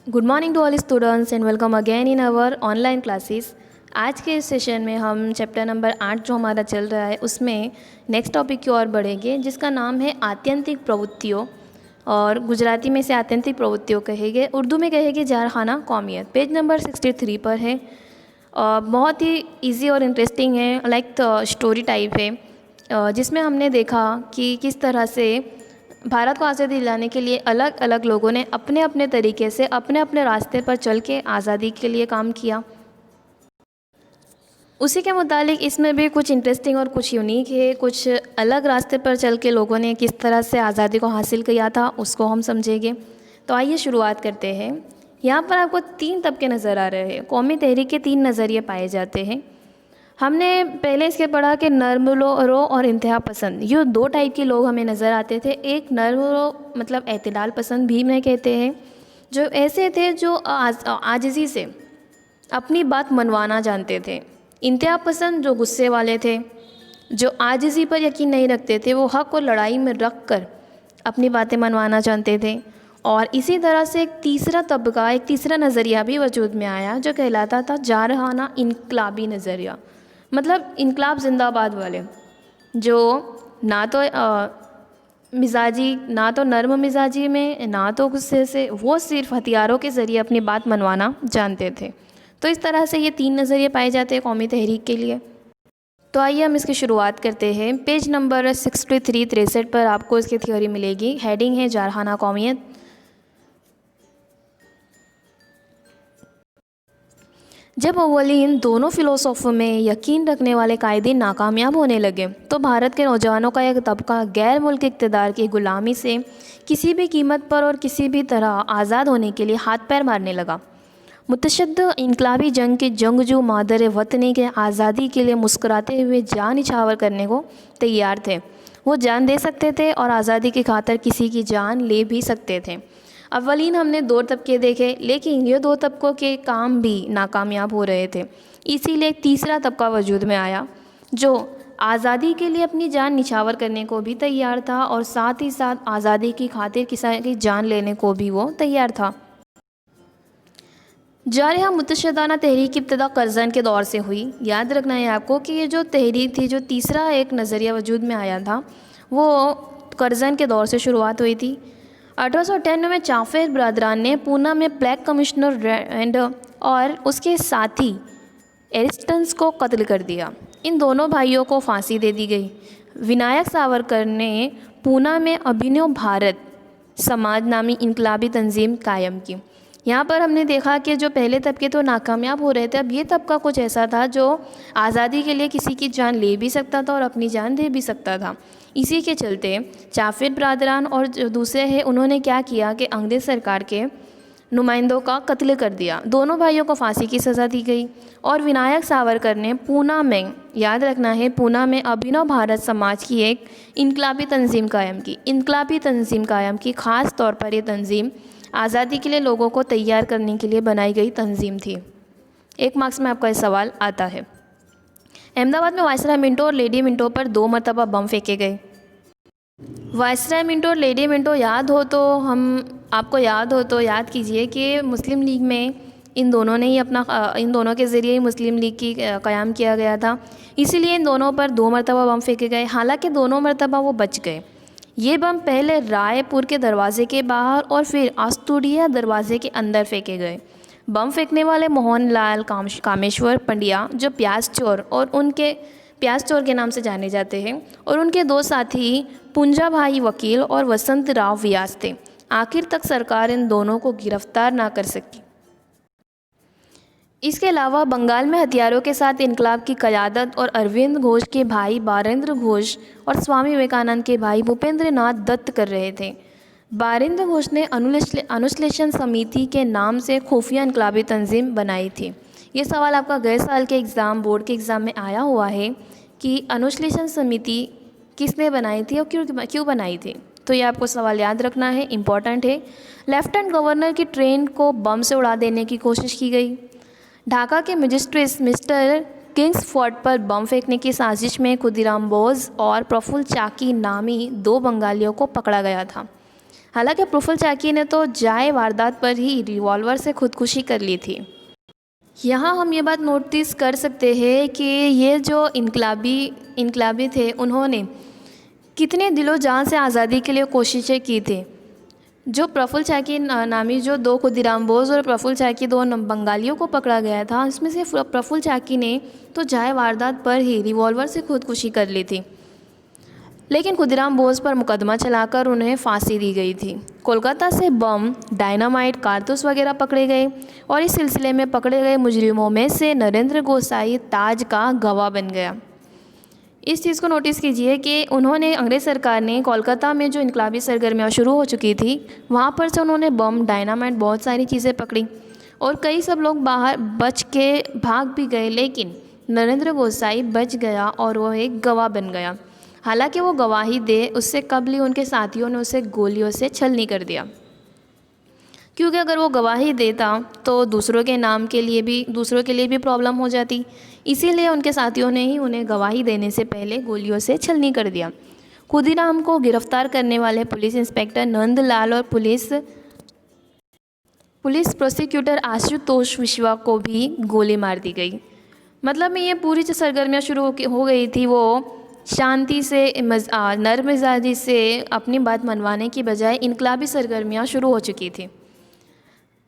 Good morning to all students and welcome again in our online classes. आज के इस session में हम चैप्टर नंबर 8 जो हमारा चल रहा है उसमें नेक्स्ट टॉपिक की ओर बढ़ेंगे, जिसका नाम है आत्यंतिक प्रवृत्तियों। और गुजराती में से आत्यंतिक प्रवृत्तियों कहेंगे, उर्दू में कहेंगे जारखाना कौमियत। पेज नंबर 63 पर है। बहुत ही इजी और इंटरेस्टिंग है, लाइक स्टोरी टाइप है, जिसमें हमने देखा कि किस तरह से भारत को आज़ादी दिलाने के लिए अलग अलग लोगों ने अपने अपने तरीके से अपने अपने रास्ते पर चल के आज़ादी के लिए काम किया। उसी के मुतालिक इसमें भी कुछ इंटरेस्टिंग और कुछ यूनिक है। कुछ अलग रास्ते पर चल के लोगों ने किस तरह से आज़ादी को हासिल किया था उसको हम समझेंगे। तो आइए शुरुआत करते हैं। यहाँ पर आपको 3 तबके नज़र आ रहे हैं। कौमी तहरीक के 3 नज़रिए पाए जाते हैं। हमने पहले इसके पढ़ा कि नर्म रो और इंतहा पसंद, ये 2 टाइप के लोग हमें नज़र आते थे। एक नर्म रो मतलब एतदाल पसंद भी इन्हें कहते हैं, जो ऐसे थे जो आजिज़ी से अपनी बात मनवाना जानते थे। इंतहा पसंद जो गुस्से वाले थे, जो आजिज़ी पर यकीन नहीं रखते थे, वो हक़ और लड़ाई में रख कर अपनी बातें मनवाना चाहते थे। और इसी तरह से एक तीसरा तबका, एक तीसरा नज़रिया भी वजूद में आया जो कहलाता था जारहाना इनकलाबी नज़रिया। मतलब इनकलाब जिंदाबाद वाले, जो ना तो मिजाजी, ना तो नर्म मिजाजी में, ना तो गुस्से से, वो सिर्फ हथियारों के ज़रिए अपनी बात मनवाना जानते थे। तो इस तरह से ये 3 नज़रिए पाए जाते हैं कौमी तहरीक के लिए। तो आइए हम इसकी शुरुआत करते हैं। पेज नंबर 63 पर आपको इसकी थ्योरी मिलेगी। हेडिंग है जारहाना कौमियत। जब अव्वलीन दोनों फ़िलोसोफ़ों में यकीन रखने वाले कायदीन नाकामयाब होने लगे तो भारत के नौजवानों का एक तबका गैर मुल्क इक़्तिदार की ग़ुलामी से किसी भी कीमत पर और किसी भी तरह आज़ाद होने के लिए हाथ पैर मारने लगा। मुतशद्दिद इनकलाबी जंग के जंगजू मादर वतनी के आज़ादी के लिए मुस्कुराते हुए जान निछावर करने को तैयार थे। वो जान दे सकते थे और आज़ादी की खातिर किसी की जान ले भी सकते थे। अव्वलीन हमने 2 तबके देखे, लेकिन ये 2 तबकों के काम भी नाकामयाब हो रहे थे। इसीलिए एक तीसरा तबका वजूद में आया जो आज़ादी के लिए अपनी जान निछावर करने को भी तैयार था और साथ ही साथ आज़ादी की खातिर किसी की जान लेने को भी वो तैयार था। जारहा मुतशद्दिदाना तहरीक की इब्तिदा करज़न के दौर से हुई। याद रखना है आपको कि ये जो तहरीक थी, जो तीसरा एक नज़रिया वजूद में आया था, वो करज़न के दौर से शुरुआत हुई थी। 1898 में चाफेर बरदरान ने पूना में ब्लैक कमिश्नर रैंड और उसके साथी एरिस्टन्स को कत्ल कर दिया। इन दोनों भाइयों को फांसी दे दी गई। विनायक सावरकर ने पूना में अभिनव भारत समाज नामी इनकलाबी तंजीम कायम की। यहाँ पर हमने देखा कि जो पहले तबके तो नाकामयाब हो रहे थे, अब ये तबका कुछ ऐसा था जो आज़ादी के लिए किसी की जान ले भी सकता था और अपनी जान दे भी सकता था। इसी के चलते चाफिर बरदरान और जो दूसरे हैं, उन्होंने क्या किया कि अंग्रेज़ सरकार के नुमाइंदों का कत्ल कर दिया। दोनों भाइयों को फांसी की सज़ा दी गई और विनायक सावरकर ने पूना में, याद रखना है, पूना में अभिनव भारत समाज की एक इनकलाबी तंजीम कायम की। इनकलाबी तंजीम कायम की, ख़ास तौर पर ये तंजीम आज़ादी के लिए लोगों को तैयार करने के लिए बनाई गई तंजीम थी। 1 मार्क्स में आपका ये सवाल आता है। अहमदाबाद में वायसराय मिंटो और लेडी मिंटो पर 2 मरतबा बम फेंके गए। वायसराय मिंटो और लेडी मिंटो याद हो तो याद कीजिए कि मुस्लिम लीग में इन दोनों के ज़रिए ही मुस्लिम लीग की क़याम किया गया था। इसीलिए इन दोनों पर 2 मरतबा बम फेंके गए। हालांकि दोनों मरतबा वो बच गए। ये बम पहले रायपुर के दरवाजे के बाहर और फिर आस्तुडिया दरवाजे के अंदर फेंके गए। बम फेंकने वाले मोहनलाल कामेश्वर पंड्या, जो प्याज चोर के नाम से जाने जाते हैं, और उनके 2 साथी पुंजा भाई वकील और वसंत राव व्यास थे। आखिर तक सरकार इन दोनों को गिरफ्तार ना कर सकी। इसके अलावा बंगाल में हथियारों के साथ इनकलाब की क़यादत और अरविंद घोष के भाई बारेंद्र घोष और स्वामी विवेकानंद के भाई भूपेंद्र नाथ दत्त कर रहे थे। बारेंद्र घोष ने अनुश्लेषण समिति के नाम से खुफिया इनकलाबी तंजीम बनाई थी। ये सवाल आपका गए साल के बोर्ड के एग्ज़ाम में आया हुआ है कि अनुश्लेषण समिति किसने बनाई थी और क्यों बनाई थी। तो ये आपको सवाल याद रखना है, इम्पॉर्टेंट है। लेफ्टिनेंट गवर्नर की ट्रेन को बम से उड़ा देने की कोशिश की गई। ढाका के मजिस्ट्रेट मिस्टर किंग्सफोर्ड पर बम फेंकने की साजिश में खुदीराम बोस और प्रफुल्ल चाकी नामी 2 बंगालियों को पकड़ा गया था। हालांकि प्रफुल्ल चाकी ने तो जाए वारदात पर ही रिवॉल्वर से खुदकुशी कर ली थी। यहाँ हम ये बात नोटिस कर सकते हैं कि ये जो इनकलाबी थे, उन्होंने कितने दिलो जान से आज़ादी के लिए कोशिशें की थी। जो प्रफुल्ल चाकी नामी जो दो खुदीराम बोस और प्रफुल्ल चाकी दो बंगालियों को पकड़ा गया था, इसमें से प्रफुल्ल चाकी ने तो जाए वारदात पर ही रिवॉल्वर से खुदकुशी कर ली थी, लेकिन खुदीराम बोस पर मुकदमा चलाकर उन्हें फांसी दी गई थी। कोलकाता से बम, डायनामाइट, कारतूस वगैरह पकड़े गए और इस सिलसिले में पकड़े गए मुजरिमों में से नरेंद्र गोसाई ताज का गवाह बन गया। इस चीज़ को नोटिस कीजिए कि उन्होंने, अंग्रेज़ सरकार ने कोलकाता में जो इनकलाबी सरगर्मियाँ शुरू हो चुकी थी, वहाँ पर से उन्होंने बम, डायनामाइट, बहुत सारी चीज़ें पकड़ी और कई सब लोग बाहर बच के भाग भी गए, लेकिन नरेंद्र गोसाई बच गया और वो एक गवाह बन गया। हालांकि वो गवाही दे उससे कबल ही उनके साथियों ने उसे गोलियों से छलनी कर दिया, क्योंकि अगर वो गवाही देता तो दूसरों के लिए भी प्रॉब्लम हो जाती। इसीलिए उनके साथियों ने ही उन्हें गवाही देने से पहले गोलियों से छलनी कर दिया। खुदीराम को गिरफ्तार करने वाले पुलिस इंस्पेक्टर नंदलाल और पुलिस प्रोसिक्यूटर आशुतोष विश्वा को भी गोली मार दी गई। मतलब में ये पूरी जो सरगर्मियाँ शुरू हो गई थी, वो शांति से नर्म मिजाजी से अपनी बात मनवाने की बजाय इनकलाबी सरगर्मियाँ शुरू हो चुकी थी।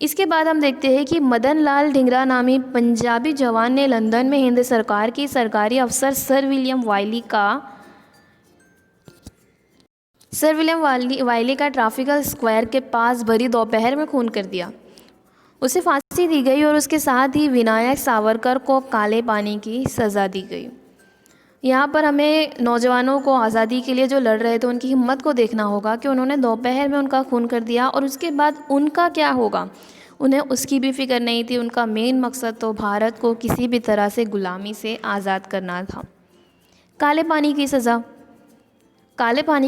इसके बाद हम देखते हैं कि मदन लाल ढींगरा नामी पंजाबी जवान ने लंदन में हिंद सरकार की सरकारी अफसर सर विलियम वाइली का ट्राफिकल स्क्वायर के पास भरी दोपहर में खून कर दिया। उसे फांसी दी गई और उसके साथ ही विनायक सावरकर को काले पानी की सज़ा दी गई। यहाँ पर हमें नौजवानों को आज़ादी के लिए जो लड़ रहे थे उनकी हिम्मत को देखना होगा कि उन्होंने दोपहर में उनका खून कर दिया और उसके बाद उनका क्या होगा, उन्हें उसकी भी फिक्र नहीं थी। उनका मेन मकसद तो भारत को किसी भी तरह से गुलामी से आज़ाद करना था। काले पानी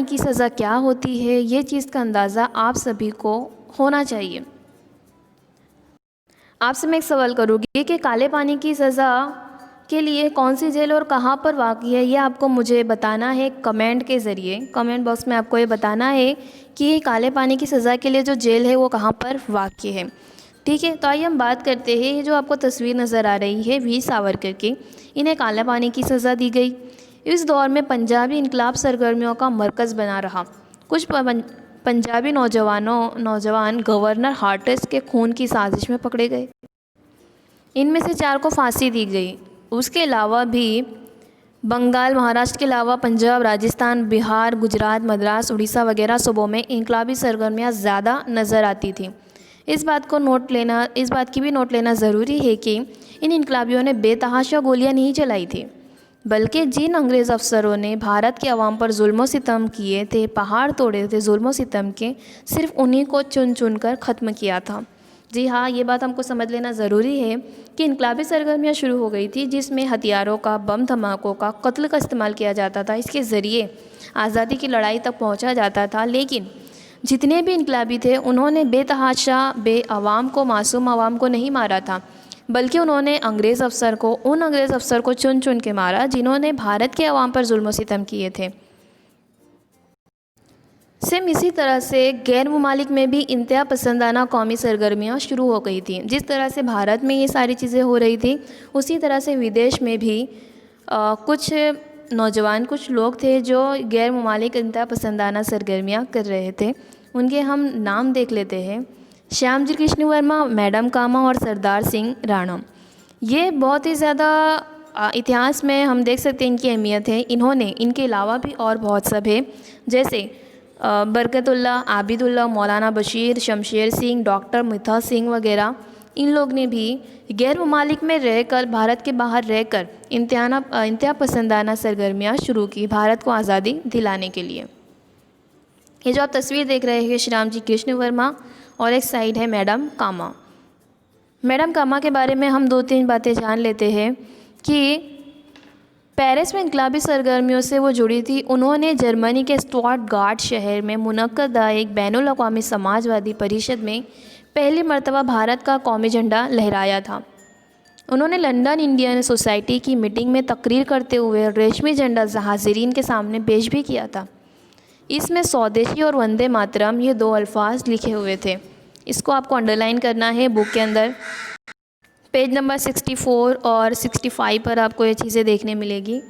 की सज़ा क्या होती है, ये चीज़ का अंदाज़ा आप सभी को होना चाहिए। आपसे मैं एक सवाल करूँगी कि काले पानी की सज़ा के लिए कौन सी जेल और कहाँ पर वाक़ई है, ये आपको मुझे बताना है कमेंट के ज़रिए। कमेंट बॉक्स में आपको ये बताना है कि काले पानी की सज़ा के लिए जो जेल है वो कहाँ पर वाक़ई है। ठीक है, तो आइए हम बात करते हैं। ये जो आपको तस्वीर नज़र आ रही है वीर सावरकर की, इन्हें काले पानी की सज़ा दी गई। इस दौर में पंजाबी इनकलाब सरगर्मियों का मरकज़ बना रहा। कुछ पंजाबी नौजवान गवर्नर हार्टेस्ट के खून की साजिश में पकड़े गए। इनमें से 4 को फांसी दी गई। उसके अलावा भी बंगाल, महाराष्ट्र के अलावा पंजाब, राजस्थान, बिहार, गुजरात, मद्रास, उड़ीसा वगैरह सूबों में इनकलाबी सरगर्मियाँ ज़्यादा नज़र आती थी। इस बात की भी नोट लेना ज़रूरी है कि इन इनकलाबियों ने बेतहाशा गोलियाँ नहीं चलाई थी, बल्कि जिन अंग्रेज़ अफसरों ने भारत के अवाम पर जुल्म सितम किए थे, पहाड़ तोड़े थे जुल्म सितम के, सिर्फ उन्हीं को चुन चुन कर ख़त्म किया था। जी हाँ, ये बात हमको समझ लेना ज़रूरी है कि इनकलाबी सरगर्मियाँ शुरू हो गई थी, जिसमें हथियारों का, बम धमाकों का, कत्ल का इस्तेमाल किया जाता था। इसके ज़रिए आज़ादी की लड़ाई तक पहुँचा जाता था। लेकिन जितने भी इनकलाबी थे, उन्होंने बेतहाशा मासूम आवाम को नहीं मारा था, बल्कि उन्होंने उन अंग्रेज़ अफसर को चुन चुन के मारा जिन्होंने भारत के अवाम पर जुल्म सितम किए थे। सेम इसी तरह से गैर ममालिक में भी इंतहा पसंदाना कौमी सरगर्मियाँ शुरू हो गई थी। जिस तरह से भारत में ये सारी चीज़ें हो रही थी, उसी तरह से विदेश में भी कुछ लोग थे जो गैर ममालिक इंतहा पसंदाना सरगर्मियाँ कर रहे थे। उनके हम नाम देख लेते हैं। श्यामजी कृष्ण वर्मा, मैडम कामा और सरदार सिंह राणा। ये बहुत ही ज़्यादा इतिहास में हम देख सकते हैं इनकी अहमियत है। इनके अलावा भी और बहुत सब है, जैसे बरकतुल्ला, आबिदुल्ला, मौलाना बशीर, शमशेर सिंह, डॉक्टर मिथा सिंह वगैरह। इन लोग ने भी गैर ममालिक में रहकर, भारत के बाहर रहकर इंतहा पसंदाना सरगर्मियाँ शुरू की भारत को आज़ादी दिलाने के लिए। ये जो आप तस्वीर देख रहे हैं श्री राम जी कृष्ण वर्मा, और एक साइड है मैडम कामा। मैडम कामा के बारे में हम 2-3 बातें जान लेते हैं कि पेरिस में इनकलाबी सरगर्मियों से वो जुड़ी थी। उन्होंने जर्मनी के स्टुटगार्ट शहर में मुनक्कदा एक बैनुल अक़वामी समाजवादी परिषद में पहली मर्तबा भारत का कौमी झंडा लहराया था। उन्होंने लंदन इंडियन सोसाइटी की मीटिंग में तकरीर करते हुए रेशमी झंडा हाज़रीन के सामने पेश भी किया था। इसमें स्वदेशी और वंदे मातरम ये 2 अल्फाज लिखे हुए थे। इसको आपको अंडरलाइन करना है बुक के अंदर। पेज नंबर 64 और 65 पर आपको ये चीज़ें देखने मिलेगी।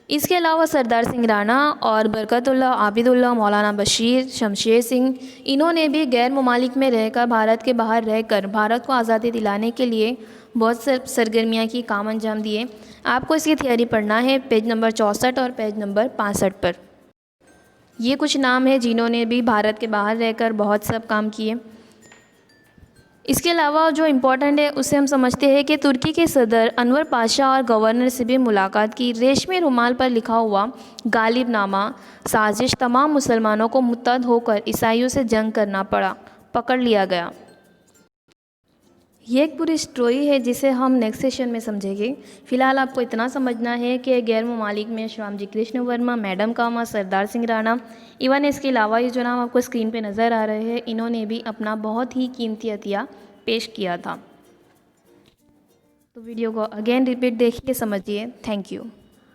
इसके अलावा सरदार सिंह राणा और बरकतुल्लाह आबिदुल्लाह, मौलाना बशीर, शमशेर सिंह, इन्होंने भी गैर ममालिक में रहकर भारत के बाहर रहकर भारत को आज़ादी दिलाने के लिए बहुत सरगर्मियाँ की, काम अंजाम दिए। आपको इसकी थियरी पढ़ना है पेज नंबर 64 और पेज नंबर 65 पर। ये कुछ नाम है जिन्होंने भी भारत के बाहर रहकर बहुत सब काम किए। इसके अलावा जो इम्पोर्टेंट है उसे हम समझते हैं कि तुर्की के सदर अनवर पाशा और गवर्नर से भी मुलाकात की। रेशमी रुमाल पर लिखा हुआ गालिबनामा साजिश, तमाम मुसलमानों को मुत्तहद होकर ईसाइयों से जंग करना पड़ा, पकड़ लिया गया। ये एक पूरी स्टोरी है जिसे हम नेक्स्ट सेशन में समझेंगे। फ़िलहाल आपको इतना समझना है कि गैर ममालिक में श्यामजी कृष्ण वर्मा, मैडम कामा, सरदार सिंह राणा, इवन इसके अलावा ये जो नाम आपको स्क्रीन पे नज़र आ रहे हैं, इन्होंने भी अपना बहुत ही कीमती अतिया पेश किया था। तो वीडियो को अगेन रिपीट देखिए, समझिए। Thank you.